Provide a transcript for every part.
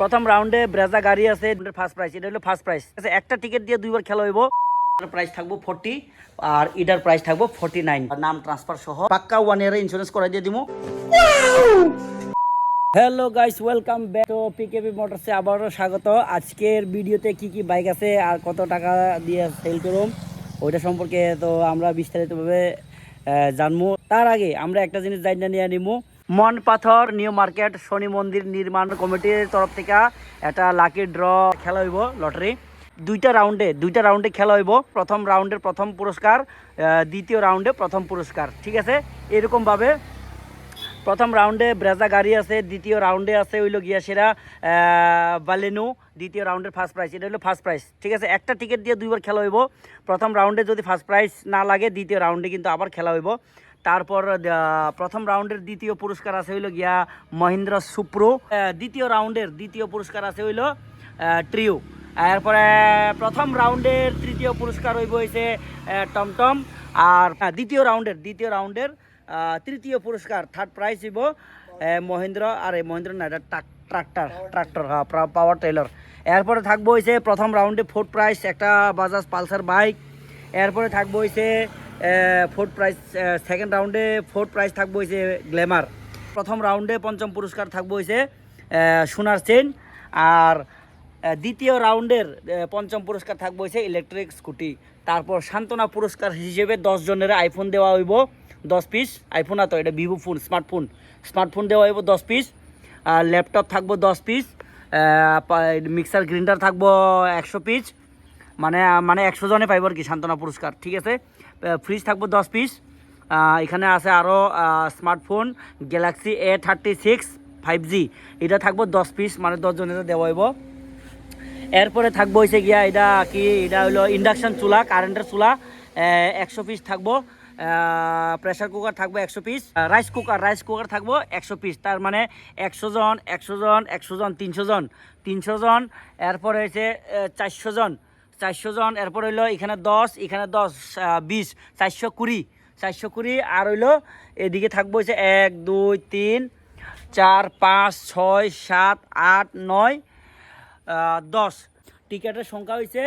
প্রথম রাউন্ডে ব্রেজা গাড়ি আছে, ফার্স্ট প্রাইজ, এটা হলো ফার্স্ট প্রাইজ। একটা টিকিট দিয়ে দুইবার খেলা হইব। প্রাইস থাকবো 40 আর এটার প্রাইস থাকবো 49, নাম ট্রান্সফার সহ পাক্কা 1 ইয়ারের ইন্স্যুরেন্স করাই দিয়ে দিমু। Hello guys, welcome back to PKB মোটরসে আবারও স্বাগত। আজকের ভিডিওতে কি কি বাইক আছে আর কত টাকা দিয়ে সেল করুম ওইটা সম্পর্কে তো আমরা বিস্তারিতভাবে জানবো। তার আগে আমরা একটা জিনিস জানা নিয়ে নিবো। মন পাথর নিউ মার্কেট শনি মন্দির নির্মাণ কমিটির তরফ থেকে একটা লাকি ড্র খেলা হইব, লটারি। দুইটা রাউন্ডে খেলা হইব। প্রথম রাউন্ডের প্রথম পুরস্কার, দ্বিতীয় রাউন্ডে প্রথম পুরস্কার, ঠিক আছে। এরকমভাবে প্রথম রাউন্ডে ব্রেজা গাড়ি আছে, দ্বিতীয় রাউন্ডে আছে হইল গিয়া সেরা বালেনো, দ্বিতীয় রাউন্ডের ফার্স্ট প্রাইজ, এটা হলো ফার্স্ট প্রাইজ, ঠিক আছে। একটা টিকিট দিয়ে দুইবার খেলা হইব। প্রথম রাউন্ডে যদি ফার্স্ট প্রাইজ না লাগে দ্বিতীয় রাউন্ডে কিন্তু আবার খেলা হইব। তারপর প্রথম রাউন্ডের দ্বিতীয় পুরস্কার আছে হইল গিয়া মহিন্দ্রা সুপ্রো। দ্বিতীয় রাউন্ডের দ্বিতীয় পুরস্কার আছে হইল ট্রিও। এরপরে প্রথম রাউন্ডের তৃতীয় পুরস্কার হইব হয়েছে টমটম। আর দ্বিতীয় রাউন্ডের তৃতীয় পুরস্কার থার্ড প্রাইজ হইব মহেন্দ্র, আর এই মহেন্দ্র না, এটা ট্রাক্টর হ্যাঁ, পাওয়ার টেলার। এরপরে থাকবো হয়েছে প্রথম রাউন্ডে ফোর্থ প্রাইজ একটা বাজাজ পালসার বাইক। এরপরে থাকবো হয়েছে ফোর্থ প্রাইজ, সেকেন্ড রাউন্ডে ফোর্থ প্রাইজ থাকবো হয়েছে গ্ল্যামার। প্রথম রাউন্ডে পঞ্চম পুরস্কার থাকবো হয়েছে সোনার চেন। আর দ্বিতীয় রাউন্ডের পঞ্চম পুরস্কার থাকবো হয়েছে ইলেকট্রিক স্কুটি। তারপর সান্ত্বনা পুরস্কার হিসেবে 10 জনের আইফোন দেওয়া হইব 10 পিস। আইফোন না তো, এটা ভিভো ফোন, স্মার্টফোন দেওয়া হইব 10 পিস। ল্যাপটপ থাকবো 10 পিস। মিক্সার গ্রাইন্ডার থাকবো 100 পিস। মানে 100 জনে পাইব আর কি সান্ত্বনা পুরস্কার, ঠিক আছে। ফ্রিজ থাকবো 10 পিস। এখানে আছে আরও স্মার্টফোন গ্যালাক্সি A36 5G, এটা থাকবো 10 পিস, মানে 10 জনের দেওয়া হইব। এরপরে থাকবো হয়েছে গিয়া এটা কি, এটা হলো ইন্ডাকশান চুলা, কারেন্টের চুলা, 100 পিস থাকবো। প্রেসার কুকার থাকবো 100 পিস। রাইস কুকার থাকবো 100 পিস। তার মানে 100 জন 300 জন। এরপরে হয়েছে 400 জন। এরপর হইলো এখানে 10 20 420। আর হইলো এদিকে থাকবো হচ্ছে 1 2 3 4 5 6 7 8 9 10। টিকেটের সংখ্যা হয়েছে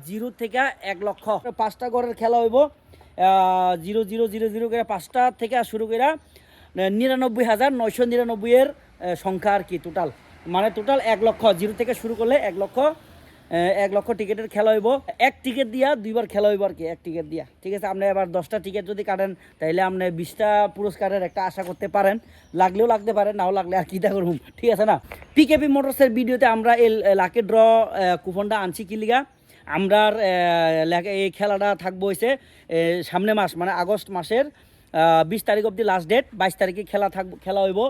0 থেকে 1 লক্ষ। 5টা ঘরের খেলা হইব, 0 করে 5টা থেকে শুরু করে 99,999 এর সংখ্যা আর কি টোটাল। মানে টোটাল 1 লক্ষ, 0 থেকে শুরু করলে 1 লক্ষ টিকিটের খেলা হইব। এক টিকিট দিয়া দুইবার খেলা হইব আর কি, এক টিকিট দিয়া, ঠিক আছে। আপনি এবার 10টা টিকিট যদি কাটেন তাহলে আপনি 20টা পুরস্কারের একটা আশা করতে পারেন। লাগলেও লাগতে পারে, নাও লাগলে আর কীটা করুন, ঠিক আছে না। পিকেবি মোটরসের ভিডিওতে আমরা এই লাকি ড্র কুপনটা আনছি কি লিগা। আমরা এই খেলাটা থাকবো হয়েছে সামনে মাস, মানে আগস্ট মাসের 20 তারিখ অবধি লাস্ট ডেট। 22 তারিখে খেলা হইব।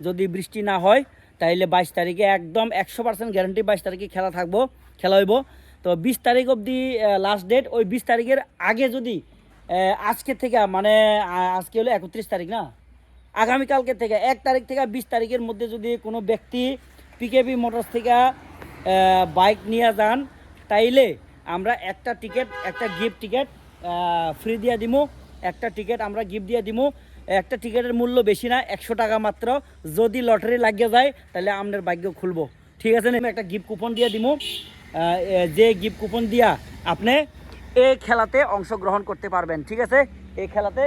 যদি বৃষ্টি না হয় তাইলে 22 তারিখে একদম 100% গ্যারান্টি 22 তারিখে খেলা হইব। তো 20 তারিখ অবধি লাস্ট ডেট। ওই 20 তারিখের আগে যদি আজকে থেকে, মানে আজকে হলো 31 তারিখ না, আগামীকালকে থেকে 1 তারিখ থেকে 20 তারিখের মধ্যে যদি কোনো ব্যক্তি পিকেবি মোটরস থেকে বাইক নিয়ে যান তাইলে আমরা একটা গিফট টিকিট ফ্রি দিয়ে দিমু। একটা টিকিট আমরা গিফট দিয়ে দিমু। একটা টিকিটের মূল্য বেশি না, 100 টাকা মাত্র। যদি লটারি লাগিয়ে যায় তাহলে আপনার ভাগ্য খুলবো, ঠিক আছে না। একটা গিফট কুপন দিয়ে দিমু, যে গিফট কুপন দিয়া আপনি এই খেলাতে অংশগ্রহণ করতে পারবেন, ঠিক আছে। এই খেলাতে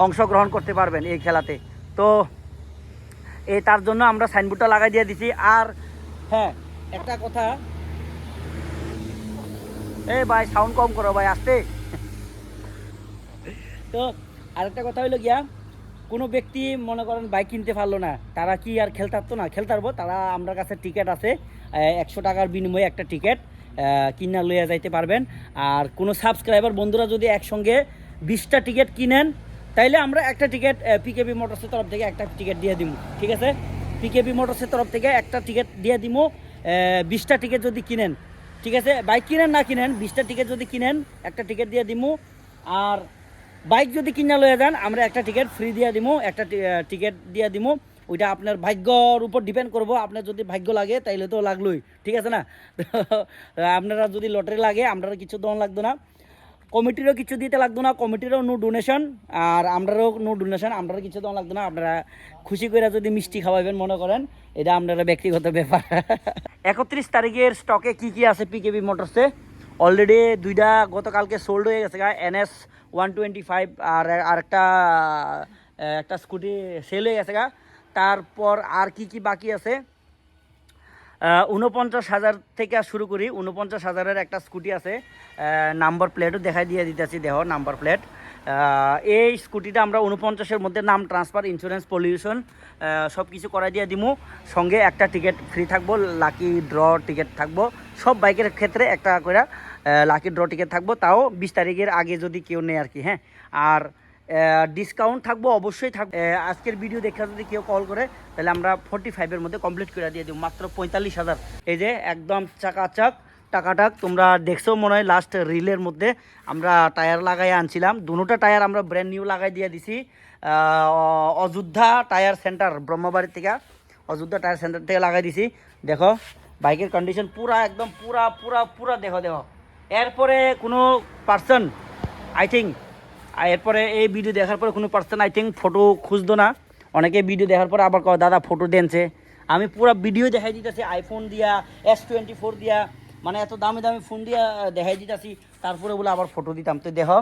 অংশগ্রহণ করতে পারবেন এই খেলাতে। তো তার জন্য আমরা সাইনবোর্ডটা লাগাই দিয়ে দিছি। আর হ্যাঁ, একটা কথা, ভাই সাউন্ড কম করো ভাই, আসতে। তো আরেকটা কথা হইলো গিয়া, কোনো ব্যক্তি মনে করেন বাইক কিনতে পারলো না, তারা কি আর খেলতে পারবো? তারা আমার কাছে টিকিট আছে, 100 টাকার বিনিময়ে একটা টিকিট কিনা লইয়া যাইতে পারবেন। আর কোনো সাবস্ক্রাইবার বন্ধুরা যদি একসঙ্গে 20টা টিকিট কিনেন তাইলে আমরা একটা টিকিট পিকেবি মোটরসের তরফ থেকে একটা টিকিট দিয়ে দিব, ঠিক আছে। পিকেবি মোটরসের তরফ থেকে একটা টিকিট দিয়ে দিব। 20টা টিকিট যদি কিনেন, ঠিক আছে। বাইক কিনেন না কিনেন, 20টা টিকিট যদি কিনেন একটা টিকিট দিয়ে দিব। আর বাইক যদি কিনা লয়ে যান আমরা একটা টিকিট ফ্রি দিয়ে দিব, একটা টিকিট দিয়ে দিব। ওইটা আপনার ভাগ্যর উপর ডিপেন্ড করবো। আপনার যদি ভাগ্য লাগে তাইলে তো লাগলোই, ঠিক আছে না। আপনারা যদি লটারি লাগে আপনারা কিছু দন লাগতো না। কমিটিরও কিছু দিতে লাগতো না, কমিটিরও নো ডোনেশন, আর আমরারও নো ডোনেশন, আমরারও কিছু দেওয়া লাগতো না। আপনারা খুশি করে যদি মিষ্টি খাওয়াবেন মনে করেন, এটা আপনারা ব্যক্তিগত ব্যাপার। 31 তারিখের স্টকে কি কি আছে পিকেবি মোটরসে? অলরেডি দুইটা গতকালকে সোল্ড হয়ে গেছে, NS 125, আর একটা স্কুটি সেল হয়ে গেছে। তারপর আর কি কি বাকি আছে? 49,000 থেকে শুরু করি। 49,000-এর একটা স্কুটি আছে, নাম্বার প্লেটও দেখাই দিয়ে দিতেছি, দেহ নাম্বার প্লেট। এই স্কুটিটা আমরা 49-এর মধ্যে নাম ট্রান্সফার, ইন্স্যুরেন্স, পলিউশন সব কিছু করাই দিয়ে দিমু। সঙ্গে একটা টিকিট ফ্রি থাকবো, লাকি ড্র টিকিট থাকবো। সব বাইকের ক্ষেত্রে একটা করে লাকি ড্র টিকিট থাকবো, তাও 20 তারিখের আগে যদি কেউ নেয় আর কি। হ্যাঁ, আর ডিসকাউন্ট থাকবো, অবশ্যই থাকবে। আজকের ভিডিও দেখা যদি কেউ কল করে, তাহলে আমরা 45-এর মধ্যে কমপ্লিট করে দিয়ে দিব, মাত্র 45,000। এই যে একদম চাকাচাক টাকাটাক, তোমরা দেখছো মনে হয় লাস্ট রিলের মধ্যে আমরা টায়ার লাগাই আনছিলাম। দুটোটা টায়ার আমরা ব্র্যান্ড নিউ লাগাই দিয়ে দিছি অযোধ্যা টায়ার সেন্টার, ব্রহ্মবাড়ি থেকে, অযোধ্যা টায়ার সেন্টার থেকে লাগাই দিছি। দেখো বাইকের কন্ডিশন পুরা একদম পুরা পুরা পুরা দেখো। এরপরে কোনো পার্সন আই থিঙ্ক, এরপরে এই ভিডিও দেখার পরে কোনো পার্সন আই থিঙ্ক ফটো খুঁজতো না। অনেকে ভিডিও দেখার পরে আবার কয় দাদা ফটো দেনছে। আমি পুরো ভিডিও দেখাই দিতেছি, আইফোন দিয়া, S24 দিয়া, মানে এত দামি দামি ফোন দিয়া দেখাই দিতেছি, তারপরে বলে আবার ফটো দিতাম। তো দেখো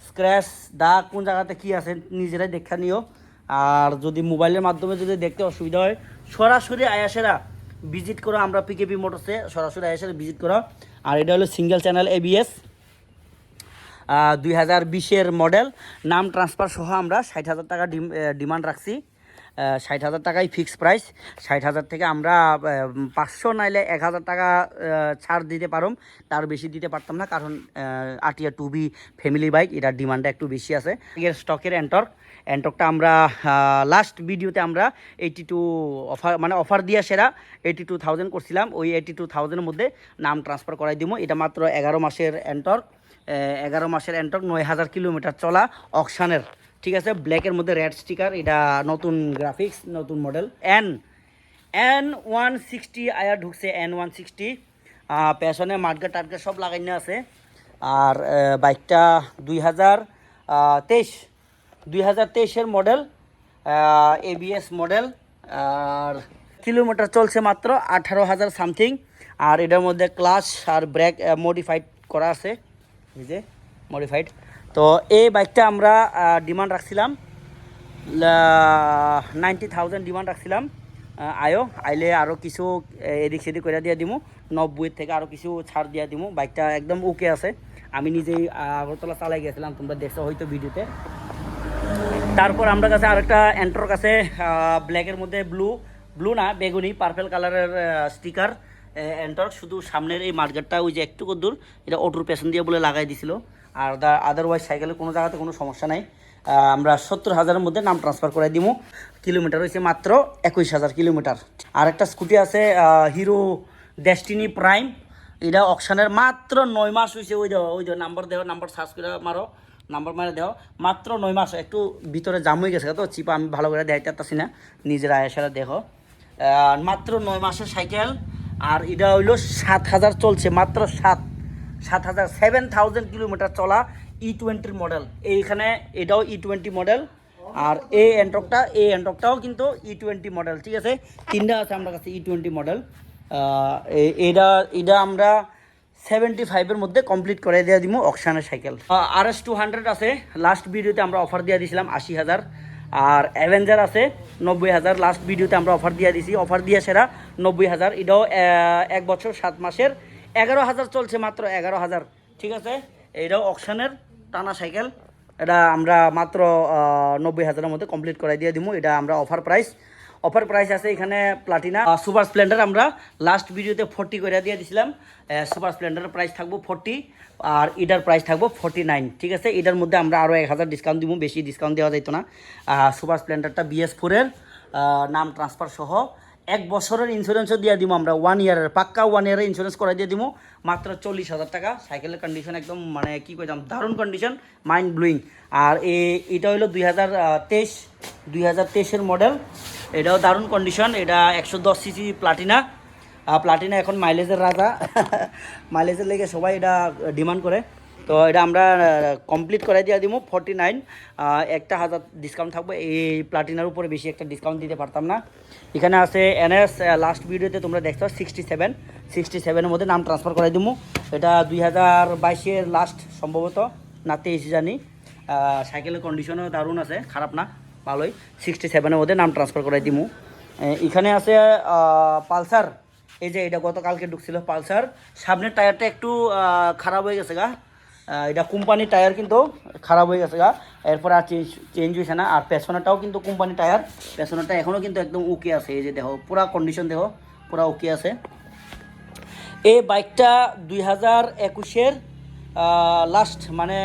স্ক্র্যাচ দাগ কোন জায়গাতে কী আছে নিজেরাই দেখা নিও। আর যদি মোবাইলের মাধ্যমে যদি দেখতে অসুবিধা হয়, সরাসরি আয়াসেরা ভিজিট করো, আমরা পিকেবি মোটরসে সরাসরি আয়াসেরা ভিজিট করো। আর এটা হলো সিঙ্গেল চ্যানেল ABS 2020-এর মডেল, নাম ট্রান্সফার সহ আমরা 60,000 টাকা ডিমান্ড রাখছি। 60,000 টাকাই ফিক্স প্রাইস। 60,000 থেকে আমরা 500 নাইলে 1,000 টাকা ছাড় দিতে পারম, তার বেশি দিতে পারতাম না, কারণ আটিয়া 2B ফ্যামিলি বাইক, এটার ডিমান্ডটা একটু বেশি আছে। এর স্টকের অ্যান্টর্কটা আমরা লাস্ট ভিডিওতে আমরা 82 অফার দিয়ে সেরা 82,000 করছিলাম। ওই 82,000-এর মধ্যে নাম ট্রান্সফার করাই দিব। এটা মাত্র 11 মাসের অ্যান্টর্ক, 11 মাসের অ্যান্টর্ক, 9,000 কিলোমিটার চলা, অকশানের, ঠিক আছে। ব্ল্যাকের মধ্যে রেড স্টিকার, এটা নতুন গ্রাফিক্স, নতুন মডেল। N160 আয়া ঢুকছে, N160, পেছনে মাঠগা টাটগা সব লাগাই না আছে। আর বাইকটা 2023-এর মডেল, ABS মডেল। আর কিলোমিটার চলছে মাত্র 18,000 সামথিং। আর এটার মধ্যে ক্লাচ আর ব্রেক মডিফাইড করা আছে, এই যে মডিফাইড। তো এই বাইকটা আমরা ডিমান্ড রাখছিলাম 90,000 ডিমান্ড রাখছিলাম। আইলে আরও কিছু এদিক সেদিক করে দিয়ে দিব, 90 থেকে আরও কিছু ছাড় দিয়ে দিব। বাইকটা একদম ওকে আছে, আমি নিজেই আগরতলা চালাই গেছিলাম, তোমরা দেখছো হয়তো ভিডিওতে। তারপর আমরা কাছে আরেকটা অ্যান্টর্ক আছে, ব্ল্যাকের মধ্যে ব্লু না বেগুনি পার্পেল কালারের স্টিকার অ্যান্টর্ক। শুধু সামনের এই মার্কেটটা ওই যে একটু দূর, এটা অটোর পেছন দিয়ে বলে লাগাই দিছিল। আর আদারওয়াইজ সাইকেলের কোনো জায়গাতে কোনো সমস্যা নাই। আমরা 70,000-এর মধ্যে নাম ট্রান্সফার করে দিব। কিলোমিটার হয়েছে মাত্র 21,000 কিলোমিটার। আর একটা স্কুটি আছে হিরো ডেস্টিনি প্রাইম, এটা অকশানের, মাত্র 9 মাস হয়েছে। ওই নাম্বার দেওয়া, নাম্বার সার্চ করে মারো, নাম্বার মারে দেওয়া, মাত্র 9 মাস। একটু ভিতরে জাম হয়ে গেছে তো চিপা, আমি ভালো করে দেখাইতে পারতাছি না, নিজেরা এসে দেখো। মাত্র 9 মাসের সাইকেল। আর এটা হইলো 7,000 চলছে, মাত্র 7,000, 7,000 কিলোমিটার চলা, E20 মডেল। এইখানে এটাও E20 মডেল। আর এই অ্যান্টর্কটাও কিন্তু E20 মডেল, ঠিক আছে। তিনটা আছে আমার কাছে E20 মডেল। এটা আমরা 75-এর মধ্যে কমপ্লিট করে দিয়ে দিব অকশানের সাইকেল। RS200 আছে, লাস্ট ভিডিওতে আমরা অফার দিয়ে দিয়েছিলাম 80,000। আর অ্যাভেঞ্জার আছে 90,000, লাস্ট ভিডিওতে আমরা অফার দিয়ে দিছি, অফার দিয়ে সেরা 90,000। এটাও 1 বছর 7 মাসের, 11,000 চলছে, মাত্র 11,000, ঠিক আছে। এটাও অকশানের টানা সাইকেল, এটা আমরা মাত্র 90,000-এর মধ্যে কমপ্লিট করে দিয়ে দিব। এটা আমরা অফার প্রাইস আছে এখানে। প্লাটিনা সুপার স্প্লেন্ডার আমরা লাস্ট ভিডিওতে 40 করে দিয়ে দিয়েছিলাম। সুপার স্প্লেন্ডারের প্রাইস থাকবো 40, আর এটার প্রাইস থাকবো 49, ঠিক আছে। এটার মধ্যে আমরা আরও 1,000 ডিসকাউন্ট দিব, বেশি ডিসকাউন্ট দেওয়া যেত না। সুপার স্প্লেন্ডারটা BS4-এর নাম ট্রান্সফার সহ 1 বছরের ইন্স্যুরেন্সও দিয়ে দিব আমরা, 1 ইয়ারের, পাক্কা 1 ইয়ারের ইন্স্যুরেন্স করে দিয়ে দিব, মাত্র 40,000 টাকা। সাইকেলের কন্ডিশন একদম মানে কী কইতাম, দারুণ কন্ডিশন, মাইন্ড ব্লোয়িং। আর এটা হলো 2023-এর মডেল, এটাও দারুণ কন্ডিশন। এটা 110 সিসি প্লাটিনা এখন মাইলেজের রাজা। মাইলেজের লেগে সবাই এটা ডিমান্ড করে। তো এটা আমরা কমপ্লিট করে দিয়ে দিব 49, একটা 1000 ডিসকাউন্ট থাকবে। এই প্লাটিনার উপরে বেশি একটা ডিসকাউন্ট দিতে পারতাম না। এখানে আছে এনএস, লাস্ট ভিডিওতে তোমরা দেখছো 67-এর মধ্যে নাম ট্রান্সফার করে দিব। এটা 2022-এর লাস্ট সম্ভবত, না 23 জানি। সাইকেলের কন্ডিশনও দারুণ আছে, খারাপ না, ভালোই। 67-এর মধ্যে নাম ট্রান্সফার করে দিব। এখানে আছে পালসার, এই যে এটা গতকালকে ঢুকছিল পালসার। সামনের টায়ারটা একটু খারাপ হয়ে গেছে গা, এটা কোম্পানির টায়ার কিন্তু খারাপ হয়ে গেছে গা, এরপর আর চেঞ্জ হয়েছে না। আর পেছনেরটাও কিন্তু কোম্পানি টায়ার, পেছনেরটা এখনও কিন্তু একদম ওকে আছে। এই যে দেখো পুরা কন্ডিশন দেখো, পুরা ওকে আছে। এই বাইকটা 2021-এর লাস্ট, মানে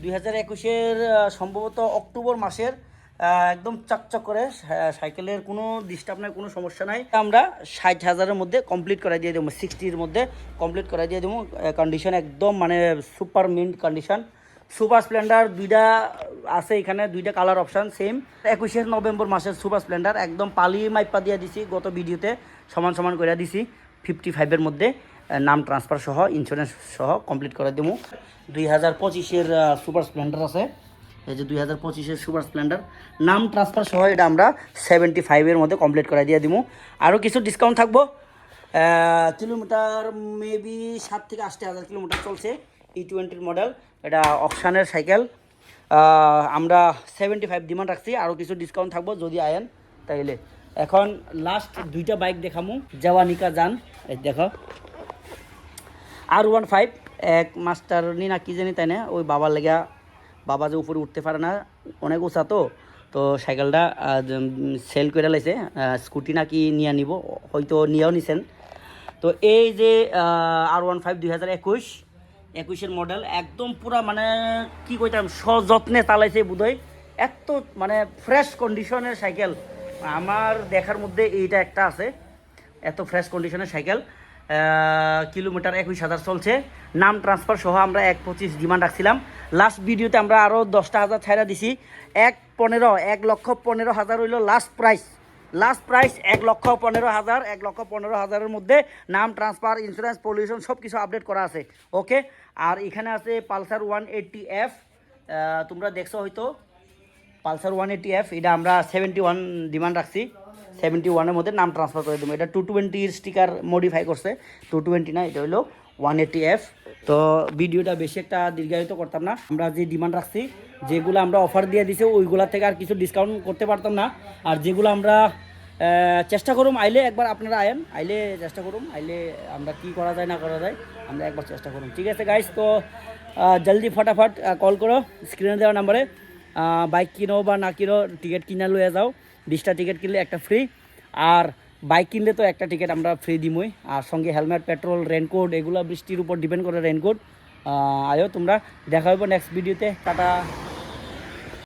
2021-এর সম্ভবত অক্টোবর মাসের, একদম চকচক করে, সাইকেলের কোনো ডিস্টার্ব নাই, কোনো সমস্যা নাই। আমরা 60,000-এর মধ্যে কমপ্লিট করে দিয়ে দেবো, 60-এর মধ্যে কমপ্লিট করে দিয়ে দেবো। কন্ডিশন একদম মানে super mint condition. Super Splendor দুইটা আছে এখানে, দুইটা কালার অপশান সেম। 21 নভেম্বর মাসের সুপার স্প্লেন্ডার, একদম পালি মাইপা দিয়ে দিছি, গত ভিডিওতে সমান সমান করে দিছি। 55-এর মধ্যে নাম ট্রান্সফার সহ, ইন্স্যুরেন্স সহ কমপ্লিট করে দেবো। 2025-এর সুপার স্প্লেন্ডার আছে, এই যে 2025-এর সুপার স্প্লেন্ডার নাম ট্রান্সফার সহ, এটা আমরা 75-এর মধ্যে কমপ্লিট করে দিয়ে দিব। আরও কিছু ডিসকাউন্ট থাকবো। কিলোমিটার মেবি 7 থেকে 8,000 কিলোমিটার চলছে, E20 মডেল, এটা অপশানের সাইকেল। আমরা 75 ডিমান্ড রাখছি, আরও কিছু ডিসকাউন্ট থাকবো যদি আয়েন তাইলে। এখন লাস্ট দুইটা বাইক দেখামু, জাওয়ানিকা যান। এই দেখো R15, এক মাস্টার নি না কি জানি, তাই না, ওই বাবার লেগা, বাবা যে উপরে উঠতে পারে না, অনেক উঁচা, তো সাইকেলটা সেল করে লাইছে। স্কুটি নাকি নিয়ে নিব, হয়তো নিয়েও নিছেন। তো এই যে R15 2021-এর মডেল, একদম পুরা মানে কি কইতাম, সযত্নে চালাইছে বোধহয়, এত মানে ফ্রেশ কন্ডিশনের সাইকেল আমার দেখার মধ্যে এইটা একটা আছে। এত ফ্রেশ কন্ডিশনের সাইকেল, কিলোমিটার 21,000 চলছে। নাম ট্রান্সফার সহ আমরা 1.25 ডিমান্ড রাখছিলাম। লাস্ট ভিডিওতে আমরা আরও 10,000 ছাইড়া দিছি। 1,15,000 হইল লাস্ট প্রাইস। 1,15,000-1,15,000-এর মধ্যে নাম ট্রান্সফার, ইন্স্যুরেন্স, পলিউশন সব কিছু আপডেট করা আছে, ওকে। আর এখানে আছে পালসার 180F, তোমরা দেখছো হয়তো পালসার 180F, এটা আমরা 71 ডিমান্ড রাখছি। 71-এর মধ্যে নাম ট্রান্সফার করে দেবো। এটা 220-র স্টিকার মডিফাই করছে, 220 না, এটা হলো 180F। তো ভিডিওটা বেশি একটা দীর্ঘায়িত করতাম না, আমরা যে ডিমান্ড রাখছি, যেগুলো আমরা অফার দিয়ে দিছি ওইগুলা থেকে আর কিছু ডিসকাউন্ট করতে পারতাম না। আর যেগুলো আমরা চেষ্টা করুম, আইলে একবার আপনারা আয়েন, আইলে চেষ্টা করুম, আইলে আমরা কি করা যায় না করা যায় আমরা একবার চেষ্টা করুম, ঠিক আছে গাইস। তো জলদি ফটাফট কল করো স্ক্রিনে দেওয়া নাম্বারে। বাইক কিনো বা না কিনো, টিকিট কিনা লইয়া যাও। 20টা টিকিট কিনলে একটা ফ্রি, আর বাইক কিনলে তো একটা টিকিট আমরা ফ্রি দিমই। আর সঙ্গে হেলমেট, পেট্রোল, রেনকোট, এগুলো বৃষ্টির উপর ডিপেন্ড করে রেনকোট। আয়ো তোমরা, দেখা হইব নেক্সট ভিডিওতে। টাটা।